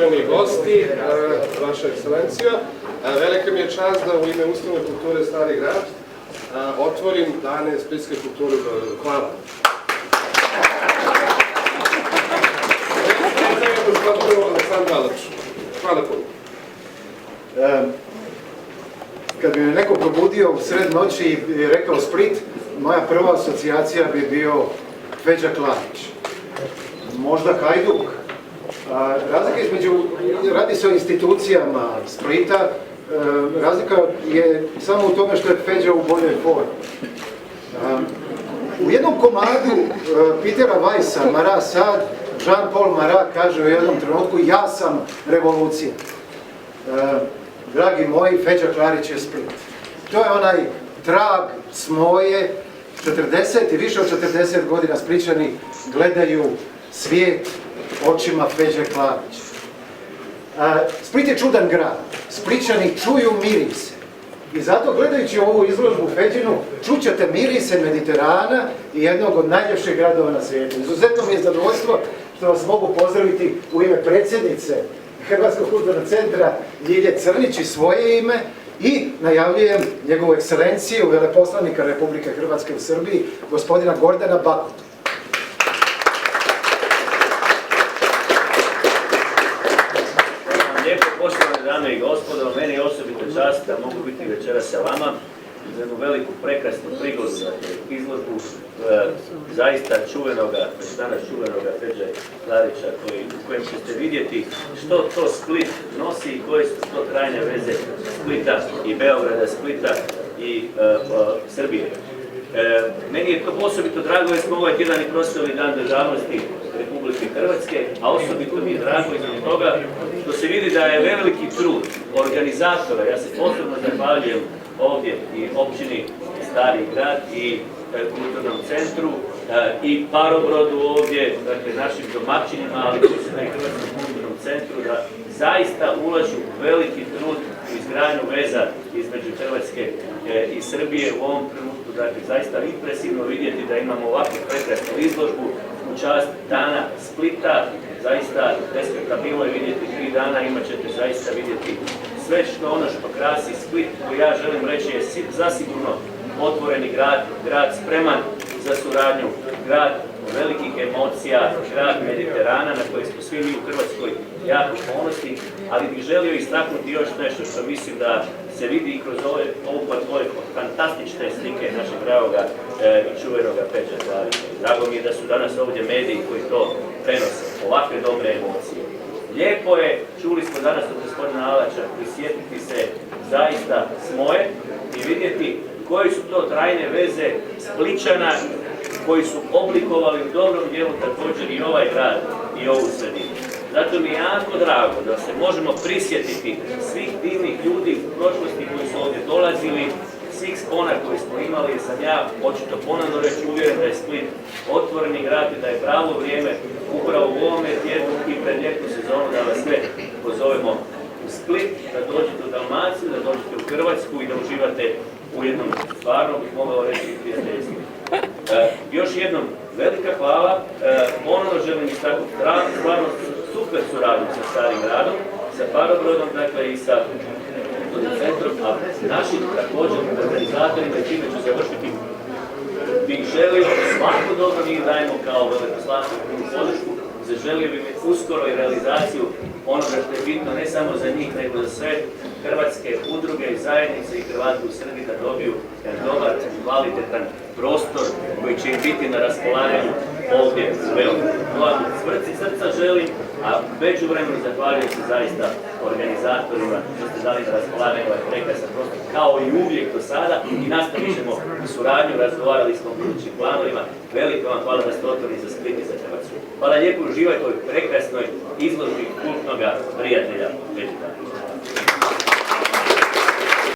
uvaženi gosti, vaša ekscelencija, velika mi je čast da u ime Ustanove kulture Stari grad otvorim dane splitske kulture u Beogradu. Hvala. Hvala puno. Kad bi me neko probudio u sred noći i rekao Split, moja prva asocijacija bi bio Feđa Klarić. Možda Hajduk. Razlika između, radi se o institucijama Splita, razlika je samo u tome što je Feđa u boljoj formi. U jednom komadu Petera Weissa, Marat Sad, Jean-Paul Marat kaže u jednom trenutku: ja sam revolucija. Dragi moji, Feđa Klarić je Split. To je onaj trag Smoje. 40 i više od 40 godina Splićani gledaju svijet očima Feđe Klarića. Split je čudan grad. Splićani čuju mirise. I zato gledajući ovu izložbu Feđinu, čućete mirise Mediterana i jednog od najljepših gradova na svijetu. Izuzetno mi je zadovoljstvo što vas mogu pozdraviti u ime predsjednice Hrvatskog kulturnog centra Ljilje Crnić i svoje ime i najavljujem njegovu ekscelenciju, veleposlanika Republike Hrvatske u Srbiji, gospodina Gordana Bakutu. Lijepo, poštovane dame i gospodo, meni je osobito čast da mogu biti večeras sa vama za jednu veliku, prekrasnu prigodu, izložbu zaista čuvenoga, već danas čuvenoga Feđe Klarića, u kojem ćete vidjeti što to Split nosi i koje su to trajne veze Splita i Beograda, Splita i Srbije. Meni je to osobito drago jer smo ovaj tjedan i proslavili Dan državnosti Republike Hrvatske, a osobito mi je drago između toga što se vidi da je veliki trud organizatora. Ja se posebno zahvaljujem ovdje i općini Stari grad i kulturnom centru i Parobrodu ovdje, dakle našim domaćinima, ali i Hrvatskom kulturnom centru, da zaista ulažu veliki trud u izgradnju veza između Hrvatske i Srbije u ovom trenutku. Dakle, zaista impresivno vidjeti da imamo ovakvu prekrasnu izložbu u čast Dana Splita. Zaista respektabilno je vidjeti 3 dana, imat ćete zaista vidjeti sve što ono što krasi Split, koji ja želim reći je zasigurno otvoreni grad spreman za suradnju, grad velikih emocija, grad Mediterana na koji smo svi mi u Hrvatskoj jako ponosni, ali bih želio istaknuti još nešto što mislim da se vidi i kroz ove fantastične slike našeg dravoga i čuvenoga Feđe Klarića. Drago mi je da su danas ovdje mediji koji to prenose, ovakve dobre emocije. Lijepo je, čuli smo danas od gospodina Alača, prisjetiti se zaista Smoje i vidjeti koje su to trajne veze Splićana koji su oblikovali u dobrom dijelu također i ovaj grad i ovu sredinu. Zato mi je jako drago da se možemo prisjetiti svih divnih ljudi u prošlosti koji su ovdje dolazili, svih spona koji smo imali, jer sam ja, očito ponovno reći, uvjeren da je Split otvoreni grad i da je pravo vrijeme upravo u ovome tjednu i pred ljetnu sezonu da vas sve pozovemo u Split, da dođete u Dalmaciju, da dođete u Hrvatsku i da uživate u jednom stvarno, bih mogao reći, prijateljstvu. Još jednom, velika hvala. Ponovno želim istaknuti stvarno super suradnju sa Starim gradom, sa Parobrodom, dakle i sa centrom, a našim također organizatorima, i čime ću završiti, bih želio svako dobro mi dajemo kao veleposlanstvo punu podršku, zaželio bih uskoro i realizaciju onoga što je bitno ne samo za njih, nego za sve hrvatske udruge i zajednice i Hrvati u Srbiji da dobiju jedan dobar, kvalitetan prostor koji će im biti na raspolaganju ovdje u Beogradu. To vam od srca želim, a međuvremenu zahvaljujem se zaista organizatorima što ste dali na raspolaganju ovaj prekrasan prostor, kao i uvijek do sada, i nastavit ćemo u suradnju, razgovarali smo o budućim planovima. Veliko vam hvala da ste otvoreni za Split i za Hrvatsku. Hvala lijepo, uživajte u ovoj prekrasnoj izložbi kultnoga prijatelja Feđe Klarića.